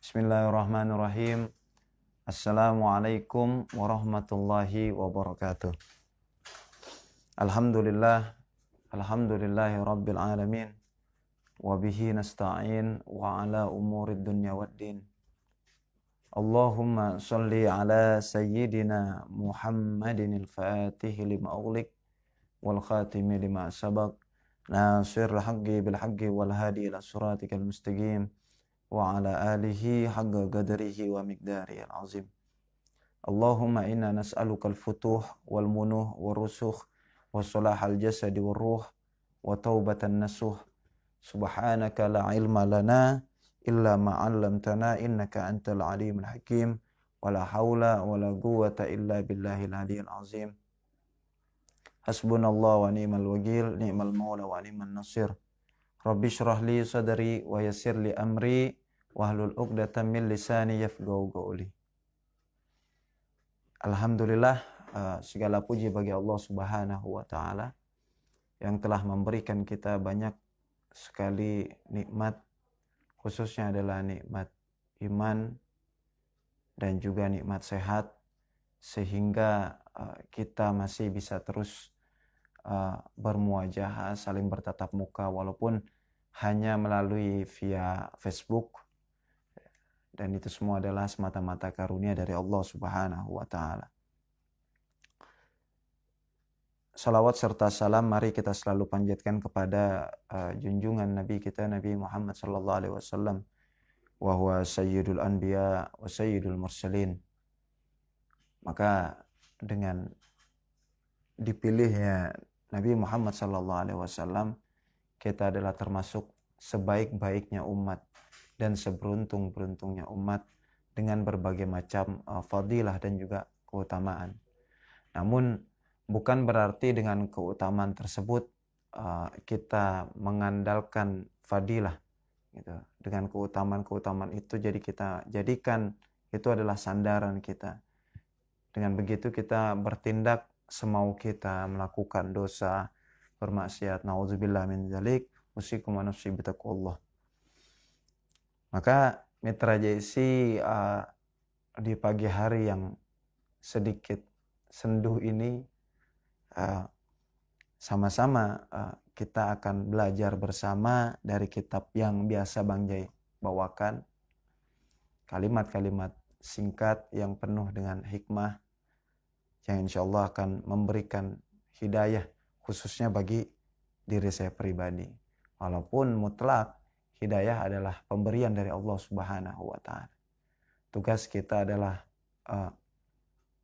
Bismillahirrahmanirrahim. Assalamualaikum warahmatullahi wabarakatuh. Alhamdulillah, alhamdulillahi rabbil alamin. Wa bihi nasta'in wa ala umurid dunya waddin. Allahumma salli ala sayyidina Muhammadin al-Fatih lima ughliq wal khatimi lima sabaq. Nasirul haqqi bil haqqi wal hadi ila siratikal mustaqim. Wa ala alihi haqqa qadrihi wa miqdarihi al-azim. Allahumma inna nas'aluka al-futuh wal munuh wal rusukh wa salahal jasadi wal ruh wa taubatan nasuh. Subhanaka la ilma lana illa ma 'allamtana innaka antal alimul hakim. Wa la haula wa la quwwata illa billahil aliyyil azim. Hasbunallahu wa ni'mal wakil, ni'mal maula wa ni'man nasir. Rabbi shrah li sadri wa yassir li amri wahlul 'uqdatam min lisani yafqahu qawli. Alhamdulillah, segala puji bagi Allah Subhanahu wa taala yang telah memberikan kita banyak sekali nikmat, khususnya adalah nikmat iman dan juga nikmat sehat, sehingga kita masih bisa terus bermuajahah, saling bertatap muka walaupun hanya melalui via Facebook. Dan itu semua adalah semata-mata karunia dari Allah Subhanahu wa taala. Salawat serta salam mari kita selalu panjatkan kepada junjungan Nabi kita, Nabi Muhammad sallallahu alaihi wasallam, wa huwa sayyidul anbiya wa sayyidul mursalin. Maka dengan dipilihnya Nabi Muhammad sallallahu alaihi wasallam, kita adalah termasuk sebaik-baiknya umat dan seberuntung-beruntungnya umat dengan berbagai macam fadilah dan juga keutamaan. Namun bukan berarti dengan keutamaan tersebut kita mengandalkan fadilah gitu. Dengan keutamaan-keutamaan itu jadi kita jadikan itu adalah sandaran kita. Dengan begitu kita bertindak semau kita, melakukan dosa, bermaksiat, naudzubillah min dzalik, usikum wa nafsi bitaqwallah. Maka Mitra JC di pagi hari yang sedikit senduh ini sama-sama kita akan belajar bersama dari kitab yang biasa Bang Jai bawakan, kalimat-kalimat singkat yang penuh dengan hikmah yang insya Allah akan memberikan hidayah khususnya bagi diri saya pribadi. Walaupun mutlak hidayah adalah pemberian dari Allah Subhanahu wa taala. Tugas kita adalah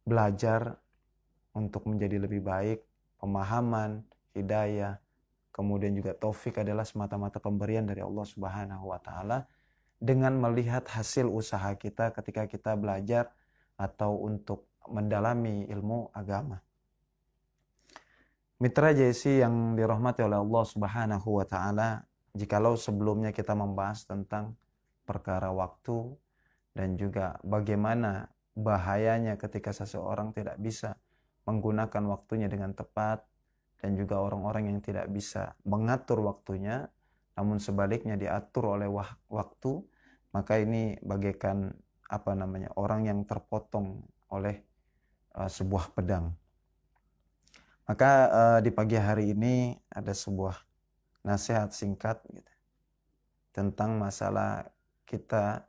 belajar untuk menjadi lebih baik, pemahaman, hidayah, kemudian juga taufik adalah semata-mata pemberian dari Allah Subhanahu wa taala dengan melihat hasil usaha kita ketika kita belajar atau untuk mendalami ilmu agama. Mitra JC yang dirahmati oleh Allah Subhanahu wa taala, jikalau sebelumnya kita membahas tentang perkara waktu dan juga bagaimana bahayanya ketika seseorang tidak bisa menggunakan waktunya dengan tepat dan juga orang-orang yang tidak bisa mengatur waktunya namun sebaliknya diatur oleh waktu, maka ini bagaikan orang yang terpotong oleh sebuah pedang. Maka di pagi hari ini ada sebuah nasihat singkat gitu, tentang masalah kita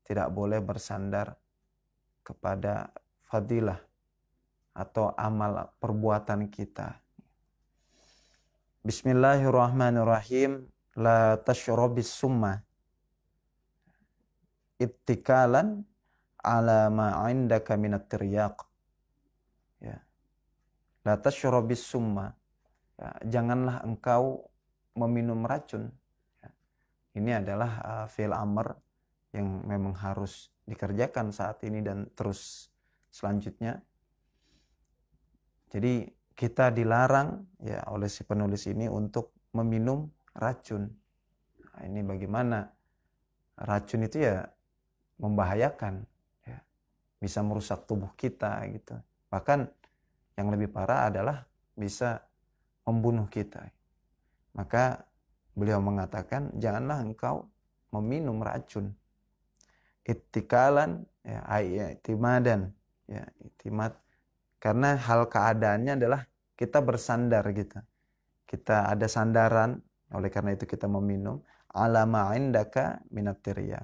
tidak boleh bersandar kepada fadilah atau amal perbuatan kita. Bismillahirrahmanirrahim. La tashrabis summa ittikalan ala ma 'indaka minat tiryaq. Ya. La tashrabis summa. Ya, janganlah engkau meminum racun. Ya. Ini adalah fi'il amr yang memang harus dikerjakan saat ini dan terus selanjutnya. Jadi kita dilarang ya oleh si penulis ini untuk meminum racun. Nah, ini bagaimana racun itu ya membahayakan, ya. Bisa merusak tubuh kita gitu. Bahkan yang lebih parah adalah bisa membunuh kita. Maka beliau mengatakan janganlah engkau meminum racun. ittikalan, ya, i'timadan, ya, i'timad. Karena hal keadaannya adalah kita bersandar gitu. Kita ada sandaran, oleh karena itu kita meminum ala ma indaka minat tiryak,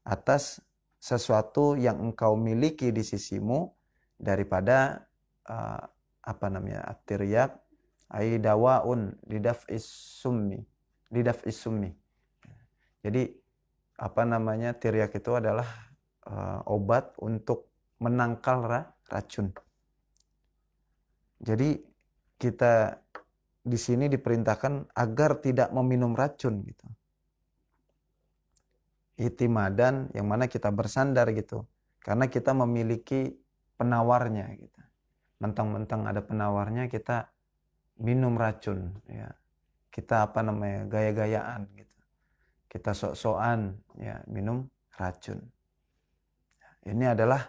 atas sesuatu yang engkau miliki di sisimu daripada apa namanya, at-tiryak ai dawaun lidaf'is summi, lidaf'is summi. Jadi apa namanya, tiryak itu adalah obat untuk menangkal racun. Jadi kita di sini diperintahkan agar tidak meminum racun gitu. Itimadan, yang mana kita bersandar gitu. Karena kita memiliki penawarnya gitu. Mentang-mentang ada penawarnya kita minum racun ya. Kita apa namanya, gaya-gayaan gitu. Kita sok-sokan ya minum racun. Ini adalah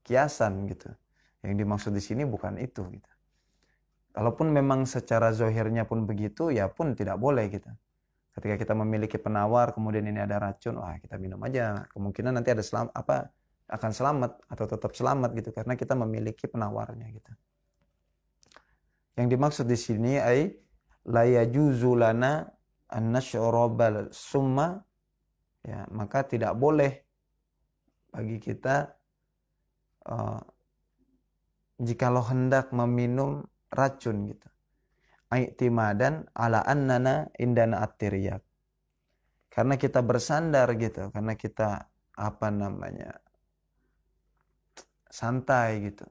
kiasan gitu. Yang dimaksud di sini bukan itu gitu. Kalaupun memang secara zohirnya pun begitu, ya pun tidak boleh gitu. Ketika kita memiliki penawar, kemudian ini ada racun, wah kita minum aja. Kemungkinan nanti ada akan selamat atau tetap selamat gitu, karena kita memiliki penawarnya gitu. Yang dimaksud di sini la yajuzu lana an nashrabal summa, ya, maka tidak boleh bagi kita jikalau hendak meminum racun gitu. I'timadan ala annana indana at-tiryak. Karena kita bersandar gitu, karena kita apa namanya, santai gitu.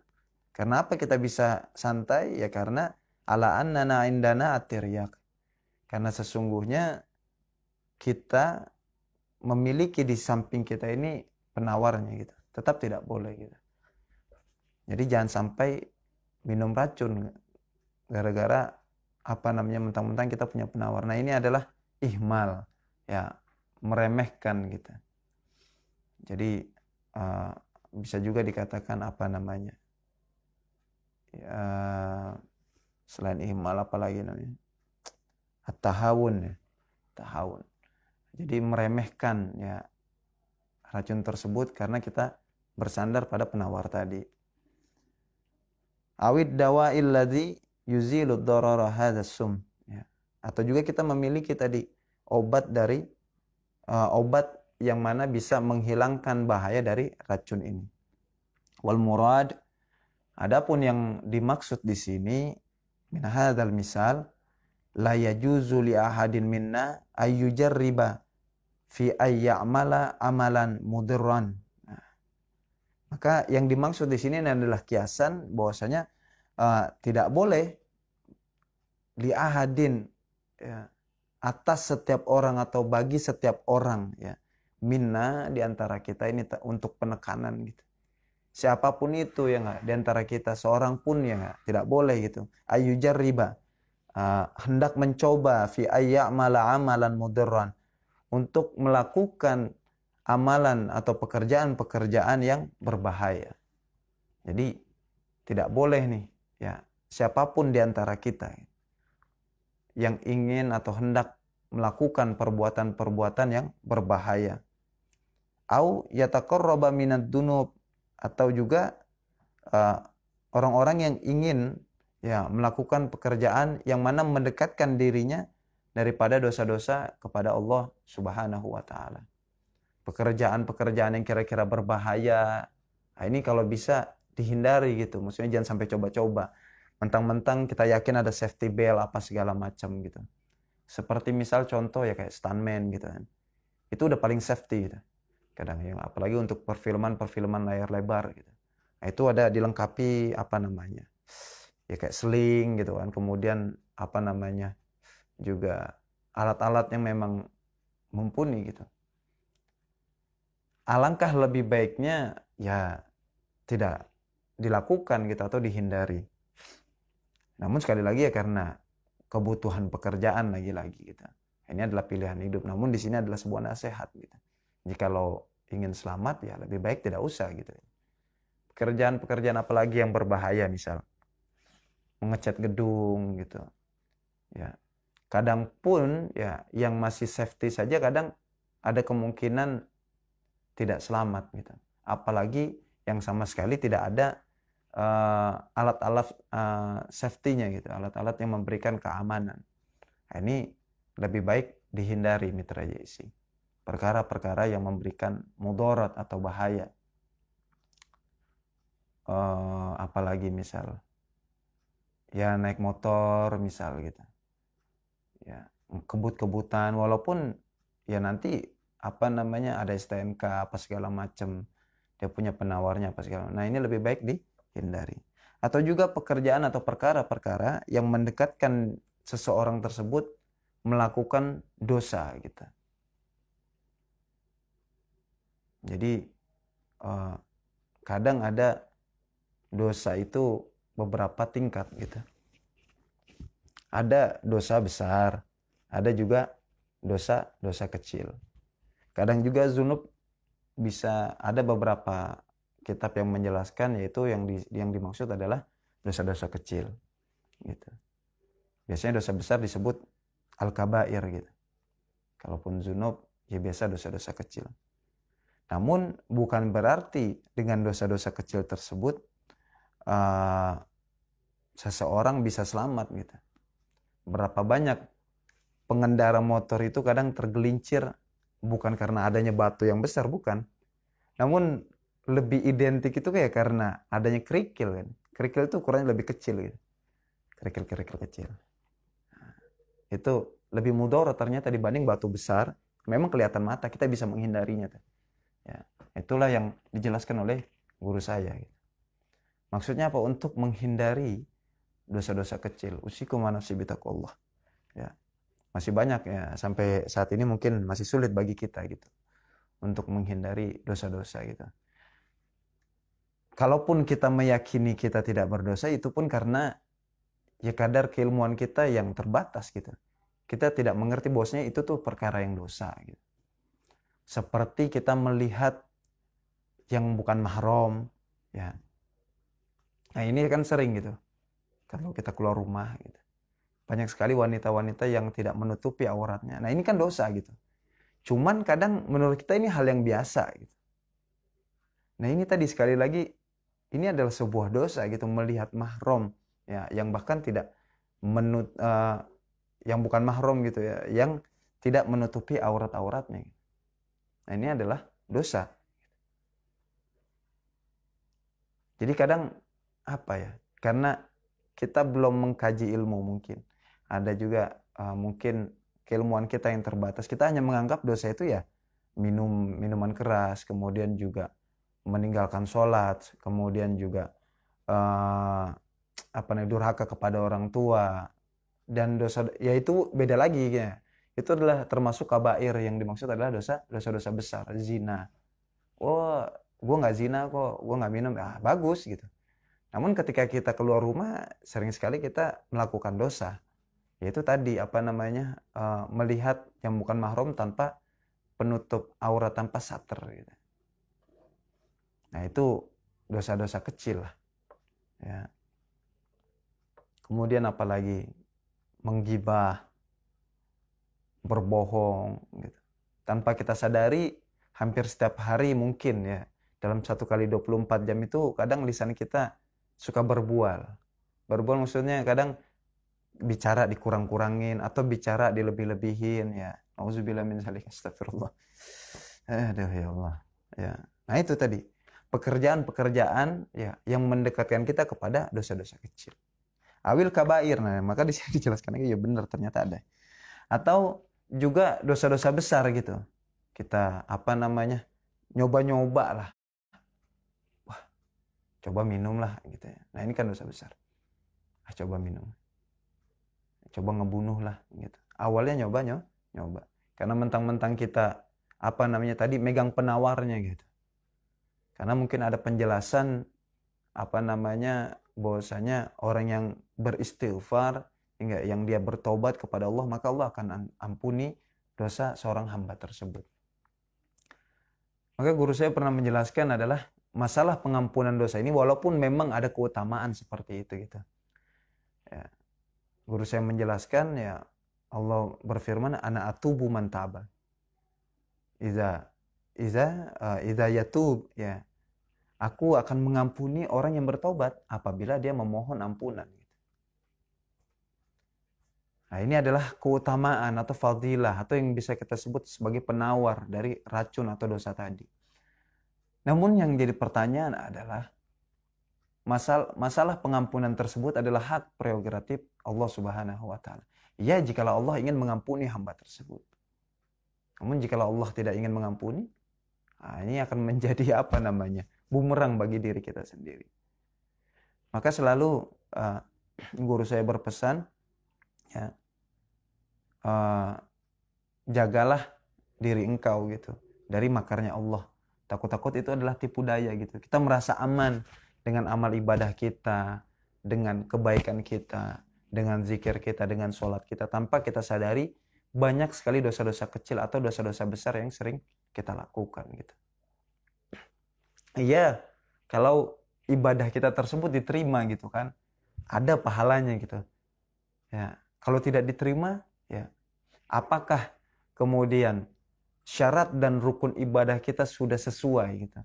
Karena apa kita bisa santai? Ya karena ala annana indana at-tiryak. Karena sesungguhnya kita memiliki di samping kita ini penawarnya gitu. Tetap tidak boleh gitu. Jadi jangan sampai minum racun gara-gara apa namanya, mentang-mentang kita punya penawar. Nah, ini adalah ihmal, ya, meremehkan gitu. Jadi bisa juga dikatakan apa namanya, ya, selain ihmal apalagi namanya, at-tahawun, ya, tahawun. Jadi meremehkan ya racun tersebut karena kita bersandar pada penawar tadi. Awid dawa'il ladzi yuzilu darara hadzal sum, ya. Atau juga kita memiliki tadi obat dari obat yang mana bisa menghilangkan bahaya dari racun ini. Wal murad, adapun yang dimaksud di sini min hadzal misal la yajuzu li ahadin minna ayyujarriba fi ayyamala amalan mudirran. Maka yang dimaksud di sini adalah kiasan, bahwasanya tidak boleh li ahadin, ya, atas setiap orang atau bagi setiap orang, ya, minna, di antara kita ini untuk penekanan gitu. Siapapun itu ya nggak, di antara kita seorang pun ya nggak, tidak boleh gitu. Ayyujar riba, hendak mencoba fi ayyamala amalan mudirran, untuk melakukan amalan atau pekerjaan-pekerjaan yang berbahaya. Jadi tidak boleh nih, ya, siapapun di antara kita yang ingin atau hendak melakukan perbuatan-perbuatan yang berbahaya. Au yataqarraba minad dunub, atau juga orang-orang yang ingin ya melakukan pekerjaan yang mana mendekatkan dirinya daripada dosa-dosa kepada Allah Subhanahu wa taala. Pekerjaan-pekerjaan yang kira-kira berbahaya, nah ini kalau bisa dihindari gitu. Maksudnya jangan sampai coba-coba. Mentang-mentang kita yakin ada safety belt apa segala macam gitu. Seperti misal contoh ya kayak stuntman gitu kan. Itu udah paling safety gitu. Kadang yang apalagi untuk perfilman layar lebar gitu. Nah, itu ada dilengkapi apa namanya? Ya kayak sling gitu kan. Kemudian apa namanya? Juga alat-alat yang memang mumpuni gitu. Alangkah lebih baiknya ya tidak dilakukan gitu atau dihindari. Namun sekali lagi ya karena kebutuhan pekerjaan lagi-lagi gitu. Ini adalah pilihan hidup. Namun di sini adalah sebuah nasihat gitu. Jikalau ingin selamat ya lebih baik tidak usah gitu. Pekerjaan-pekerjaan apalagi yang berbahaya, misal mengecat gedung gitu. Ya. Kadang pun ya yang masih safety saja kadang ada kemungkinan tidak selamat gitu. Apalagi yang sama sekali tidak ada alat-alat safety-nya gitu, alat-alat yang memberikan keamanan. Nah, ini lebih baik dihindari mitra JC. Perkara-perkara yang memberikan mudarat atau bahaya. Apalagi misal ya naik motor misal gitu. Ya, kebut-kebutan walaupun ya nanti apa namanya ada STNK apa segala macam, dia punya penawarnya apa segala. Nah, ini lebih baik dihindari. Atau juga pekerjaan atau perkara-perkara yang mendekatkan seseorang tersebut melakukan dosa gitu. Jadi kadang ada dosa itu beberapa tingkat gitu. Ada dosa besar, ada juga dosa kecil. Kadang juga zunub bisa ada beberapa kitab yang menjelaskan, yaitu yang dimaksud adalah dosa-dosa kecil gitu. Biasanya dosa besar disebut al-kabair gitu. Kalaupun zunub ya biasa dosa-dosa kecil. Namun bukan berarti dengan dosa-dosa kecil tersebut seseorang bisa selamat gitu. Berapa banyak pengendara motor itu kadang tergelincir bukan karena adanya batu yang besar, bukan. Namun lebih identik itu kayak karena adanya kerikil kan. Kerikil itu ukurannya lebih kecil gitu. Kerikil-kerikil kecil. Nah, itu lebih mudarat ternyata dibanding batu besar. Memang kelihatan mata, kita bisa menghindarinya. Ya, itulah yang dijelaskan oleh guru saya. Gitu. Maksudnya apa? Untuk menghindari dosa-dosa kecil. Usikum wa nafsi bitaqwallah. Ya. Masih banyak ya, sampai saat ini mungkin masih sulit bagi kita gitu untuk menghindari dosa-dosa gitu. Kalaupun kita meyakini kita tidak berdosa, itu pun karena ya kadar keilmuan kita yang terbatas gitu. Kita tidak mengerti bahwasanya itu tuh perkara yang dosa gitu. Seperti kita melihat yang bukan mahram ya. Nah, ini kan sering gitu. Kalau kita keluar rumah gitu. Banyak sekali wanita-wanita yang tidak menutupi auratnya. Nah, ini kan dosa gitu. Cuman kadang menurut kita ini hal yang biasa gitu. Nah, ini tadi sekali lagi ini adalah sebuah dosa gitu, melihat mahram ya, yang bahkan tidak yang bukan mahram gitu ya, yang tidak menutupi aurat-auratnya. Nah, ini adalah dosa. Jadi kadang apa ya? Karena kita belum mengkaji ilmu mungkin. Ada juga mungkin keilmuan kita yang terbatas. Kita hanya menganggap dosa itu ya minuman keras, kemudian juga meninggalkan sholat, kemudian juga durhaka kepada orang tua, dan dosa ya itu beda lagi ya. Itu adalah termasuk kabair, yang dimaksud adalah dosa-dosa besar, zina. Oh, gue nggak zina kok, gue nggak minum, bagus gitu. Namun ketika kita keluar rumah, sering sekali kita melakukan dosa. Yaitu tadi melihat yang bukan mahram tanpa penutup aurat, tanpa sater gitu. Nah, itu dosa-dosa kecil lah. Ya. Kemudian apalagi menggibah, berbohong gitu. Tanpa kita sadari hampir setiap hari mungkin ya. Dalam 1 kali 24 jam itu kadang lisan kita suka berbual. Berbual maksudnya kadang bicara dikurang-kurangin atau bicara dilebih-lebihin ya. Auzubillah min dzalik, astagfirullah. Aduh ya Allah. Ya. Nah, itu tadi pekerjaan-pekerjaan ya yang mendekatkan kita kepada dosa-dosa kecil. Awil kabair. Nah, maka di sini dijelaskan lagi ya benar ternyata ada. Atau juga dosa-dosa besar gitu. Kita nyoba-nyoba lah. Wah, coba minum lah gitu ya. Nah, ini kan dosa besar. Coba minum. Coba ngebunuh lah gitu. Awalnya nyoba. Karena mentang-mentang kita megang penawarnya gitu. Karena mungkin ada penjelasan bahwasanya orang yang beristighfar yang dia bertobat kepada Allah, maka Allah akan ampuni dosa seorang hamba tersebut. Maka guru saya pernah menjelaskan adalah masalah pengampunan dosa ini, walaupun memang ada keutamaan seperti itu gitu. Ya. Guru saya menjelaskan ya, Allah berfirman, ana atubu man taba. Iza idza yatub, ya. Aku akan mengampuni orang yang bertobat apabila dia memohon ampunan. Nah, ini adalah keutamaan atau fadilah atau yang bisa kita sebut sebagai penawar dari racun atau dosa tadi. Namun yang jadi pertanyaan adalah masalah pengampunan tersebut adalah hak prerogatif Allah Subhanahu wa taala. Ya, jikalau Allah ingin mengampuni hamba tersebut. Namun jikalau Allah tidak ingin mengampuni, ini akan menjadi apa namanya? Bumerang bagi diri kita sendiri. Maka selalu guru saya berpesan, ya, jagalah diri engkau gitu dari makarnya Allah. Takut-takut itu adalah tipu daya gitu. Kita merasa aman dengan amal ibadah kita, dengan kebaikan kita, dengan zikir kita, dengan sholat kita, tanpa kita sadari banyak sekali dosa-dosa kecil atau dosa-dosa besar yang sering kita lakukan gitu. Iya, kalau ibadah kita tersebut diterima gitu kan, ada pahalanya gitu. Ya, kalau tidak diterima, ya, apakah kemudian syarat dan rukun ibadah kita sudah sesuai gitu?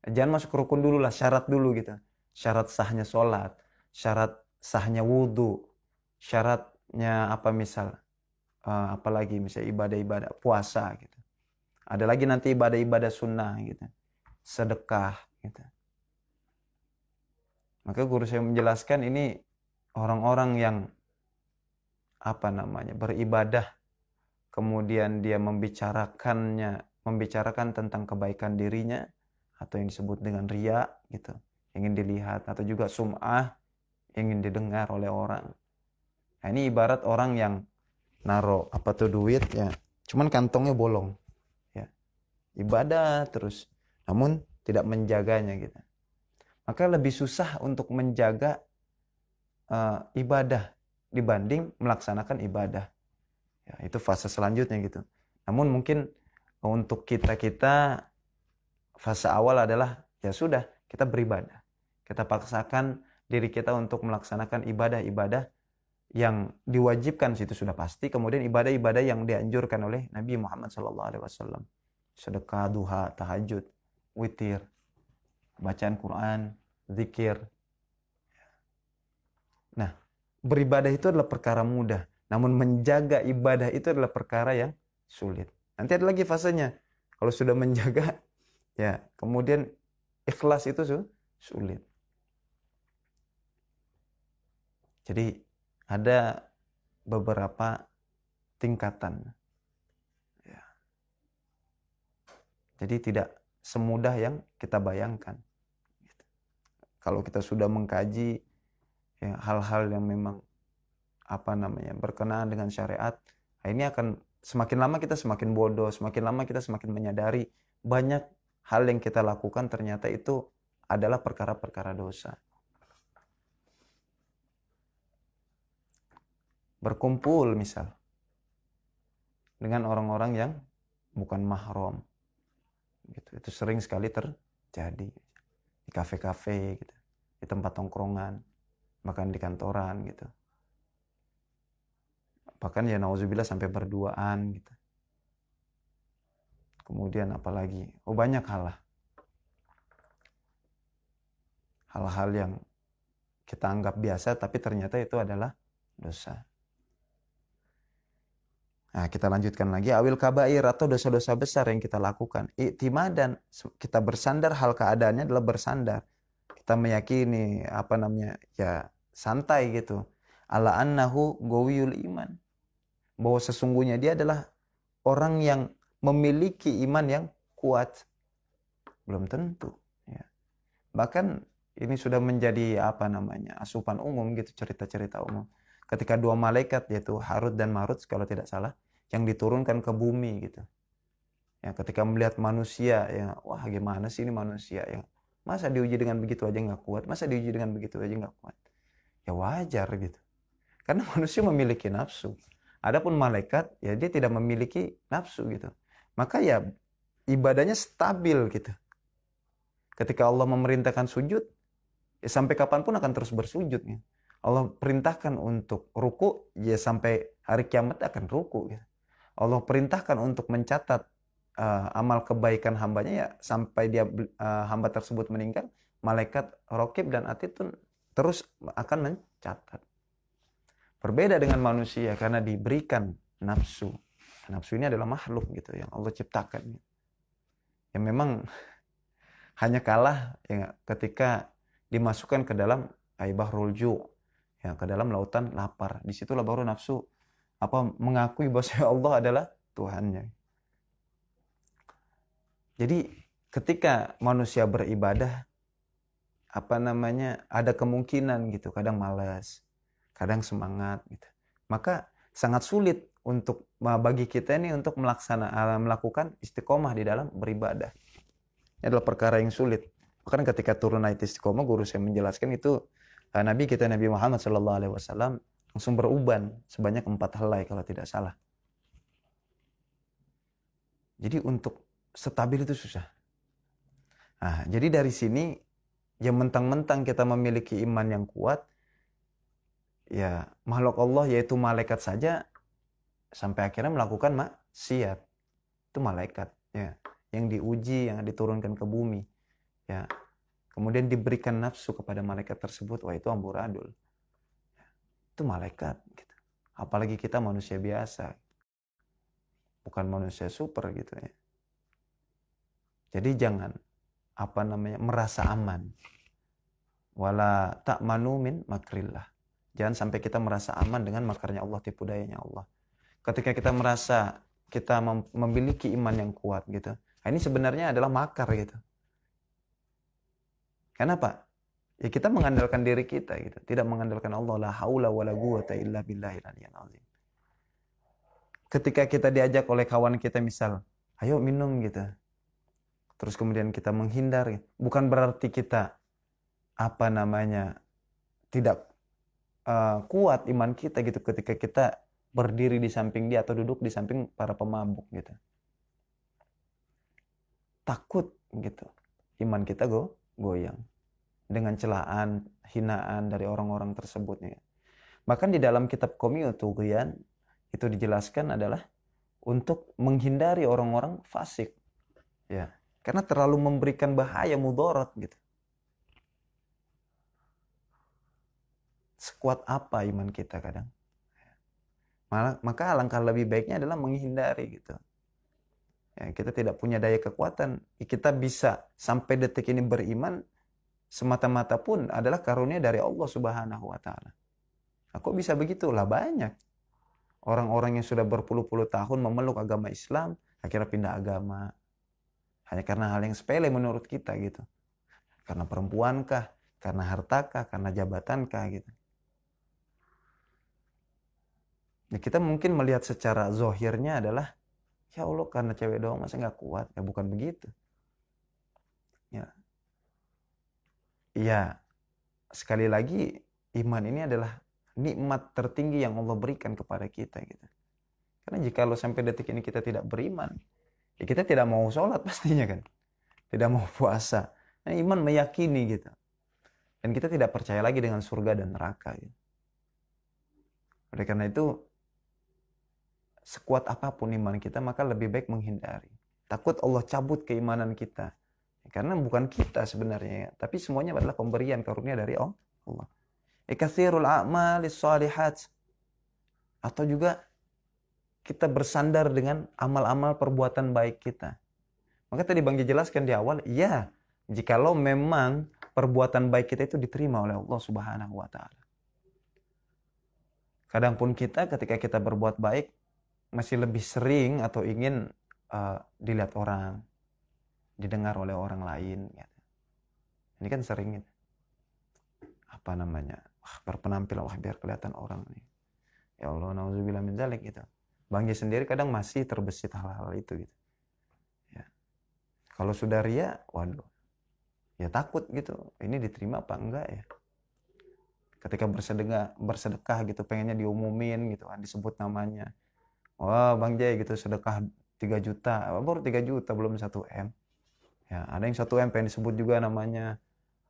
Jangan masuk ke rukun dulu lah, syarat dulu gitu. Syarat sahnya sholat, syarat sahnya wudhu, syaratnya apa misal, apalagi misal ibadah-ibadah puasa gitu. Ada lagi nanti ibadah-ibadah sunnah gitu, sedekah gitu. Maka guru saya menjelaskan ini orang-orang yang apa namanya beribadah, kemudian dia membicarakan tentang kebaikan dirinya atau yang disebut dengan riya gitu, ingin dilihat, atau juga sum'ah, ingin didengar oleh orang. Nah, ini ibarat orang yang naro apa tuh duit ya, cuman kantongnya bolong ya, ibadah terus namun tidak menjaganya gitu. Maka lebih susah untuk menjaga ibadah dibanding melaksanakan ibadah. Ya, itu fase selanjutnya gitu. Namun mungkin untuk kita fase awal adalah ya sudah, kita beribadah. Kita paksakan diri kita untuk melaksanakan ibadah-ibadah yang diwajibkan, situ sudah pasti. Kemudian ibadah-ibadah yang dianjurkan oleh Nabi Muhammad SAW. Sedekah, duha, tahajud, witir, bacaan Quran, zikir. Nah, beribadah itu adalah perkara mudah. Namun menjaga ibadah itu adalah perkara yang sulit. Nanti ada lagi fasenya. Kalau sudah menjaga, ya kemudian ikhlas itu sulit. Jadi ada beberapa tingkatan. Ya. Jadi tidak semudah yang kita bayangkan. Kalau kita sudah mengkaji ya, hal-hal yang memang apa namanya berkenaan dengan syariat, ini akan semakin lama kita semakin bodoh, semakin lama kita semakin menyadari banyak hal yang kita lakukan ternyata itu adalah perkara-perkara dosa. Berkumpul misal dengan orang-orang yang bukan mahram gitu, itu sering sekali terjadi di kafe-kafe gitu, di tempat tongkrongan, bahkan di kantoran gitu, bahkan ya nauzubillah sampai berduaan gitu. Kemudian apalagi banyak hal-hal yang kita anggap biasa tapi ternyata itu adalah dosa. Nah, kita lanjutkan lagi, awil kabair atau dosa-dosa besar yang kita lakukan. I'timadan, kita bersandar, hal keadaannya adalah bersandar. Kita meyakini apa namanya ya santai gitu. Ala annahu gawiyul iman. Bahwa sesungguhnya dia adalah orang yang memiliki iman yang kuat. Belum tentu. Ya. Bahkan ini sudah menjadi apa namanya asupan umum gitu, cerita-cerita umum. Ketika dua malaikat yaitu Harut dan Marut kalau tidak salah yang diturunkan ke bumi gitu. Ya, ketika melihat manusia ya, wah gimana sih ini manusia ya. Masa diuji dengan begitu aja nggak kuat? Masa diuji dengan begitu aja nggak kuat? Ya wajar gitu. Karena manusia memiliki nafsu. Adapun malaikat ya dia tidak memiliki nafsu gitu. Maka ya ibadahnya stabil gitu. Ketika Allah memerintahkan sujud, ya sampai kapanpun akan terus bersujud. Ya. Allah perintahkan untuk ruku, ya sampai hari kiamat akan ruku. Ya. Allah perintahkan untuk mencatat amal kebaikan hambanya, ya sampai dia hamba tersebut meninggal, malaikat Raqib dan Atid pun terus akan mencatat. Berbeda dengan manusia karena diberikan nafsu. Nafsu ini adalah makhluk gitu yang Allah ciptakan. Yang memang hanya kalah ya, ketika dimasukkan ke dalam bahrul ju, ya, ke dalam lautan lapar. Disitulah baru nafsu mengakui bahwa Allah adalah Tuhannya. Jadi ketika manusia beribadah, ada kemungkinan gitu, kadang malas, kadang semangat gitu. Maka sangat sulit untuk bagi kita ini untuk melakukan istiqomah di dalam beribadah. Ini adalah perkara yang sulit. Bahkan ketika turun ayat istiqomah, guru saya menjelaskan itu Nabi Muhammad SAW langsung beruban sebanyak 4 helai kalau tidak salah. Jadi untuk stabil itu susah. Nah, jadi dari sini ya mentang-mentang kita memiliki iman yang kuat, ya makhluk Allah yaitu malaikat saja sampai akhirnya melakukan maksiat. Itu malaikat ya, yang diuji, yang diturunkan ke bumi. Ya. Kemudian diberikan nafsu kepada malaikat tersebut, wah itu amburadul. Itu malaikat gitu. Apalagi kita manusia biasa. Bukan manusia super gitu ya. Jadi jangan merasa aman. Wala ta'manu min makrillah. Jangan sampai kita merasa aman dengan makarnya Allah, tipu dayanya Allah. Ketika kita merasa kita memiliki iman yang kuat gitu. Nah, ini sebenarnya adalah makar gitu. Kenapa? Ya kita mengandalkan diri kita gitu, tidak mengandalkan Allah. La haula wala quwata illa billahil aliyyil azim. Ketika kita diajak oleh kawan kita misal, ayo minum gitu. Terus kemudian kita menghindar, bukan berarti kita tidak kuat iman kita gitu ketika kita berdiri di samping dia atau duduk di samping para pemabuk gitu. Takut gitu. Iman kita goyang dengan celaan, hinaan dari orang-orang tersebut ya. Bahkan di dalam kitab Qomiyut Tughyan itu dijelaskan adalah untuk menghindari orang-orang fasik. Ya, karena terlalu memberikan bahaya mudarat gitu. Sekuat apa iman kita kadang? Maka alangkah lebih baiknya adalah menghindari gitu. Ya, kita tidak punya daya kekuatan. Kita bisa sampai detik ini beriman semata-mata pun adalah karunia dari Allah Subhanahu wa taala. Kok bisa begitulah banyak orang-orang yang sudah berpuluh-puluh tahun memeluk agama Islam akhirnya pindah agama. Hanya karena hal yang sepele menurut kita gitu. Karena perempuankah, karena hartakah, karena jabatankah gitu. Ya, kita mungkin melihat secara zohirnya adalah ya Allah karena cewek doang masa nggak kuat. Ya bukan begitu. Ya. Iya, sekali lagi iman ini adalah nikmat tertinggi yang Allah berikan kepada kita gitu. Karena jika lo sampai detik ini kita tidak beriman, ya kita tidak mau sholat pastinya kan, tidak mau puasa. Nah, iman meyakini gitu, dan kita tidak percaya lagi dengan surga dan neraka. Gitu. Oleh karena itu, sekuat apapun iman kita, maka lebih baik menghindari. Takut Allah cabut keimanan kita. Karena bukan kita sebenarnya, tapi semuanya adalah pemberian karunia dari Allah. Katsirul a'malis shalihat. Atau juga kita bersandar dengan amal-amal perbuatan baik kita. Maka tadi Bang jelaskan di awal, ya, jikalau memang perbuatan baik kita itu diterima oleh Allah Subhanahu wa taala. Kadang pun kita ketika kita berbuat baik masih lebih sering atau ingin dilihat orang, didengar oleh orang lain gitu. Ini kan sering gitu. Berpenampilan biar kelihatan orang nih. Ya Allah, nauzubillah min dzalik gitu. Bang sendiri kadang masih terbesit hal-hal itu gitu. Ya. Kalau sudah ria, waduh. Ya takut gitu. Ini diterima apa enggak ya? Ketika bersedekah gitu, pengennya diumumin gitu kan, disebut namanya. Wah, Bang Jai gitu sedekah 3 juta. Baru 3 juta belum 1 M. Ya, ada yang 1 M pengen disebut juga namanya.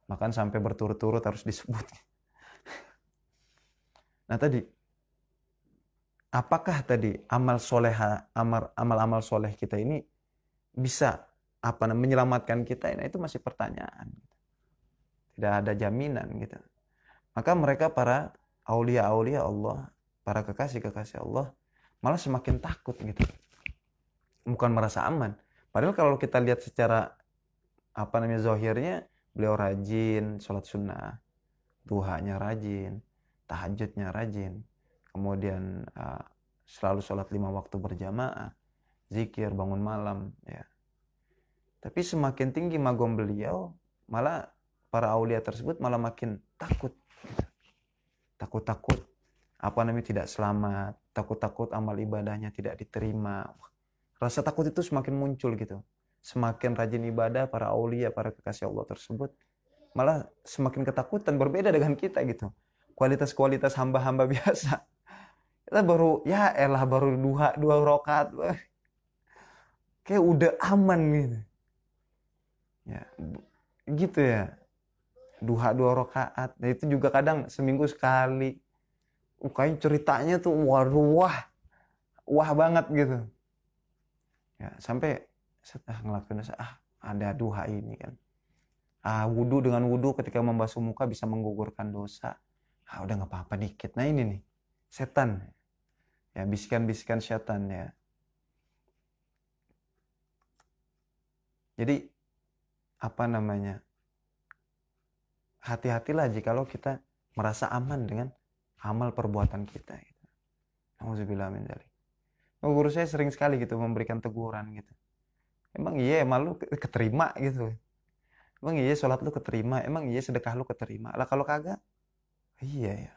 Bahkan sampai berturut-turut harus disebut. Nah tadi, apakah tadi amal-amal soleh kita ini bisa menyelamatkan kita, nah itu masih pertanyaan. Tidak ada jaminan gitu. Maka mereka para aulia-aulia Allah, para kekasih-kekasih Allah malah semakin takut gitu. Bukan merasa aman. Padahal kalau kita lihat secara zahirnya, beliau rajin sholat sunnah, duhanya rajin, tahajudnya rajin, kemudian selalu sholat 5 waktu berjamaah, zikir, bangun malam, ya. Tapi semakin tinggi magom beliau, malah para aulia tersebut malah makin takut, gitu. Takut-takut tidak selamat, takut-takut amal ibadahnya tidak diterima. Rasa takut itu semakin muncul gitu. Semakin rajin ibadah para aulia, para kekasih Allah tersebut, malah semakin ketakutan, berbeda dengan kita gitu. Kualitas-kualitas hamba-hamba biasa. Kita baru dua rakaat, kayak udah aman gitu. Ya, gitu ya. Dua rakaat. Nah, itu juga kadang seminggu sekali. Kayaknya ceritanya tuh wah banget gitu. Ya, sampai ngelakuin ada duha ini kan. Wudu dengan wudu ketika membasuh muka bisa menggugurkan dosa. Udah nggak apa-apa dikit. Nah ini nih, setan. Ya, bisikan-bisikan setan ya. Jadi hati-hatilah jikalau kita merasa aman dengan amal perbuatan kita gitu. Nauzubillah min dzalik. Guru saya sering sekali gitu memberikan teguran gitu. Emang iya amal lu keterima gitu. Emang iya sholat lu keterima, emang iya sedekah lu keterima. Lah kalau kagak, iya ya.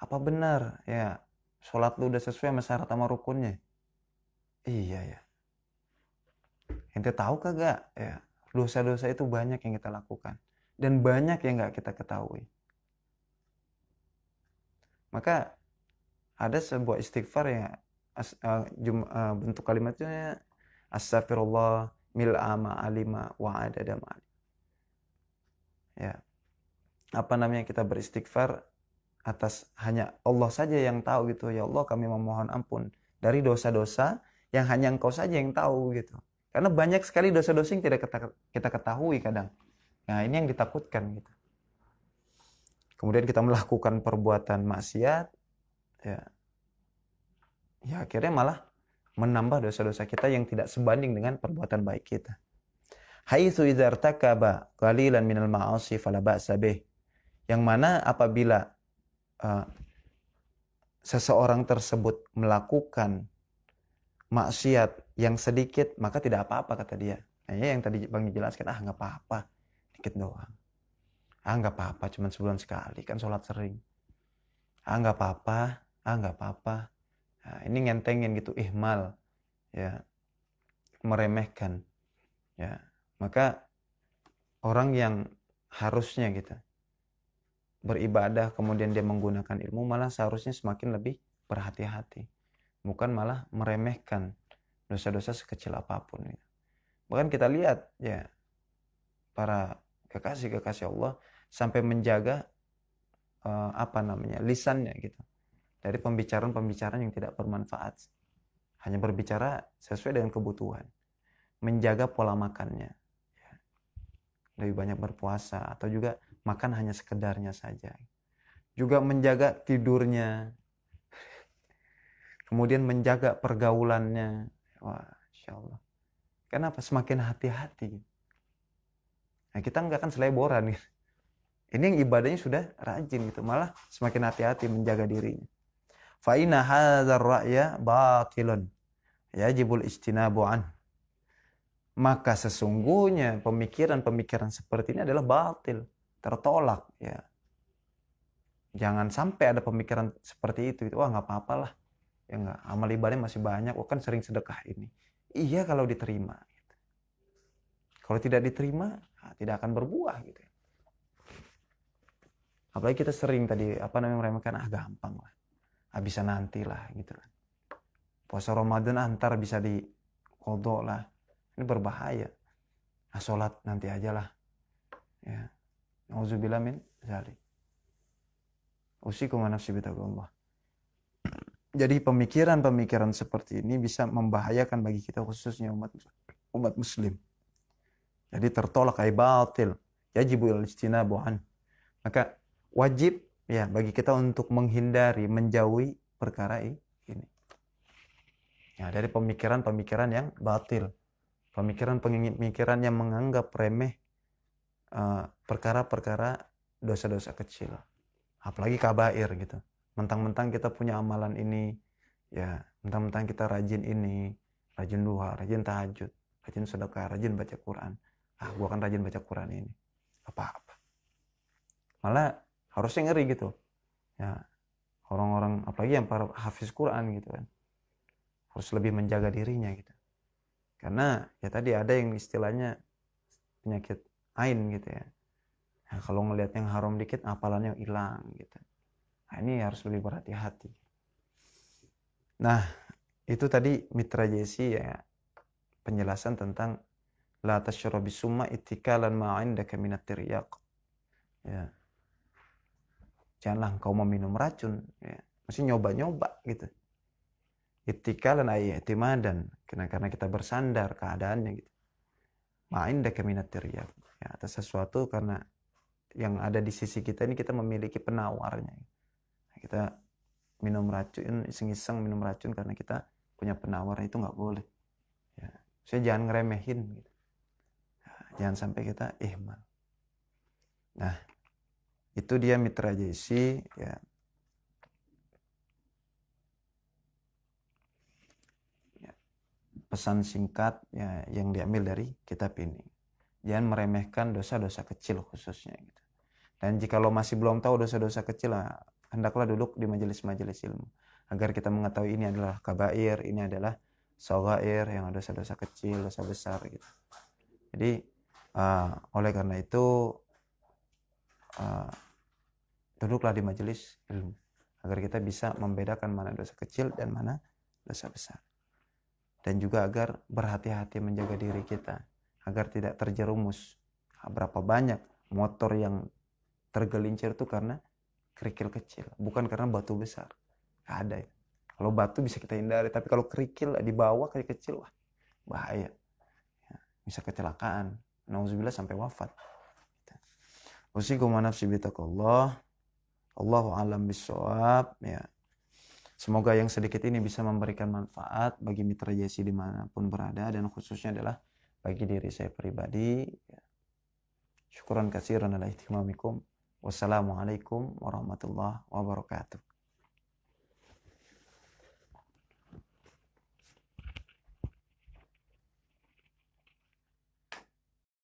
Apa benar ya sholat lu udah sesuai sama syarat sama rukunnya? Iya ya. Ente tahu kagak ya, dosa-dosa itu banyak yang kita lakukan dan banyak yang nggak kita ketahui. Maka ada sebuah istighfar ya, bentuk kalimatnya astagfirullah mil'a ma'alima wa adada ma'alim. Ya. Kita beristighfar atas hanya Allah saja yang tahu gitu. Ya Allah, kami memohon ampun dari dosa-dosa yang hanya Engkau saja yang tahu gitu. Karena banyak sekali dosa-dosa yang tidak kita ketahui kadang. Nah, ini yang ditakutkan gitu. Kemudian kita melakukan perbuatan maksiat, ya akhirnya malah menambah dosa-dosa kita yang tidak sebanding dengan perbuatan baik kita. Haitsu idza irtakaba qalilan minal ma'asi fala ba'sa bih. Yang mana apabila seseorang tersebut melakukan maksiat yang sedikit, maka tidak apa-apa kata dia. Nah, yang tadi Bang jelaskan, nggak apa-apa, dikit doang. Nggak apa-apa, cuma sebulan sekali kan sholat sering. Nggak apa-apa, nggak apa-apa. Nah, ini ngentengin gitu, ihmal, ya, meremehkan, ya. Maka orang yang harusnya gitu beribadah kemudian dia menggunakan ilmu, malah seharusnya semakin lebih berhati-hati, bukan malah meremehkan dosa-dosa sekecil apapun. Gitu. Bahkan kita lihat ya para kekasih Allah sampai menjaga lisannya gitu dari pembicaraan-pembicaraan yang tidak bermanfaat, hanya berbicara sesuai dengan kebutuhan, menjaga pola makannya, ya. Lebih banyak berpuasa atau juga makan hanya sekedarnya saja, juga menjaga tidurnya, kemudian menjaga pergaulannya. Wah, Insya Allah. Kenapa? Semakin hati-hati. Nah, kita nggak akan seleboran gitu. Ini yang ibadahnya sudah rajin gitu, malah semakin hati-hati menjaga dirinya. Fa inna hadzal ra'ya batilun yajibul ijtinabu an. Maka sesungguhnya pemikiran-pemikiran seperti ini adalah batil, tertolak ya. Jangan sampai ada pemikiran seperti itu. Wah, nggak apa-apa lah. Ya nggak, amal ibadah masih banyak, kan sering sedekah ini. Iya kalau diterima. Gitu. Kalau tidak diterima, tidak akan berbuah gitu. Apalagi kita sering tadi meremehkan, gampang lah, bisa nanti lah gitu kan. Puasa Ramadan antar bisa diqodho lah, ini berbahaya. Sholat nanti aja lah, ya. Nauzubillah min dzalik. Usikum wa nafsi bitaqwallah. Jadi pemikiran-pemikiran seperti ini bisa membahayakan bagi kita, khususnya umat muslim. Jadi tertolak ay batil, yajibul ijtinabu an. Maka wajib ya bagi kita untuk menghindari, menjauhi perkara ini. Ya, dari pemikiran-pemikiran yang batil. Pemikiran-pemikiran yang menganggap remeh perkara-perkara dosa-dosa kecil. Apalagi kabair gitu. Mentang-mentang kita punya amalan ini, ya mentang-mentang kita rajin ini, rajin duha, rajin tahajud, rajin sedekah, rajin baca Quran. Gua kan rajin baca Quran ini. Apa-apa. Malah harusnya ngeri gitu. Ya, orang-orang apalagi yang para hafiz Quran gitu kan. Harus lebih menjaga dirinya gitu. Karena ya tadi ada yang istilahnya penyakit ain gitu ya. Nah, kalau ngelihat yang haram dikit hafalannya hilang gitu. Nah, ini harus lebih berhati-hati. Nah, itu tadi Mitra Jesi ya, penjelasan tentang la tasyrabi summa ittikalan ma 'indaka minat tiryaq. Ya. Janganlah engkau meminum racun ya. Mesti nyoba-nyoba gitu. Ittikalan ay i'timadan, karena kita bersandar keadaannya gitu. Ma 'indaka minat tiryaq. Ya, atas sesuatu karena yang ada di sisi kita ini kita memiliki penawarnya. Kita minum racun, iseng-iseng minum racun karena kita punya penawar, itu nggak boleh. Ya, saya jangan ngeremehin gitu. Jangan sampai kita ihmal. Nah, itu dia Mitra Jesi ya. Ya. Pesan singkat ya yang diambil dari kitab ini. Jangan meremehkan dosa-dosa kecil khususnya gitu. Dan jika lo masih belum tahu dosa-dosa kecil, hendaklah duduk di majelis-majelis ilmu agar kita mengetahui ini adalah kabair, ini adalah shaghair, yang dosa-dosa kecil, dosa besar gitu. Jadi oleh karena itu duduklah di majelis ilmu agar kita bisa membedakan mana dosa kecil dan mana dosa besar. Dan juga agar berhati-hati menjaga diri kita agar tidak terjerumus. Berapa banyak motor yang tergelincir itu karena kerikil kecil, bukan karena batu besar. Gak ada ya. Kalau batu bisa kita hindari, tapi kalau kerikil di bawah kayak kecil, wah bahaya. Ya, bisa kecelakaan. Nauzubillah sampai wafat. Usikum wa nafsi bitaqallah. Allahu a'lam bissawab. Ya. Semoga yang sedikit ini bisa memberikan manfaat bagi Mitra Jesi dimanapun berada, dan khususnya adalah bagi diri saya pribadi. Ya. Syukran katsiran ala ihtimamikum. Wassalamualaikum warahmatullahi wabarakatuh.